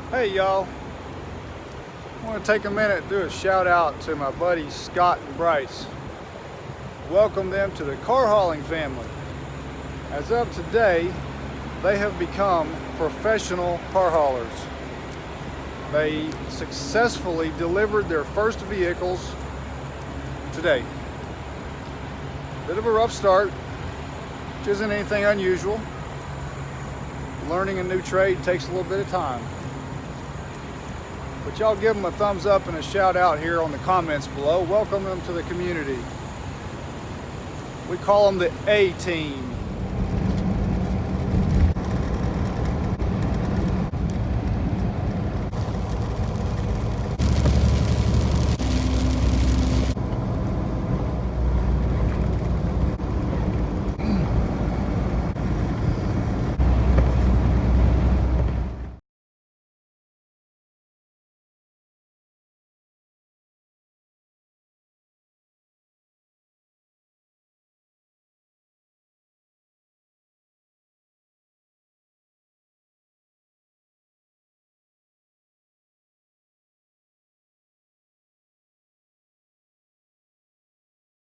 Hey y'all, I want to take a minute and do a shout out to my buddies Scott and Bryce. Welcome them to the car hauling family. As of today, they have become professional car haulers. They successfully delivered their first vehicles today. Bit of a rough start, which isn't anything unusual. Learning a new trade takes a little bit of time. But y'all give them a thumbs up and a shout out here on the comments below. Welcome them to the community. We call them the A-Team.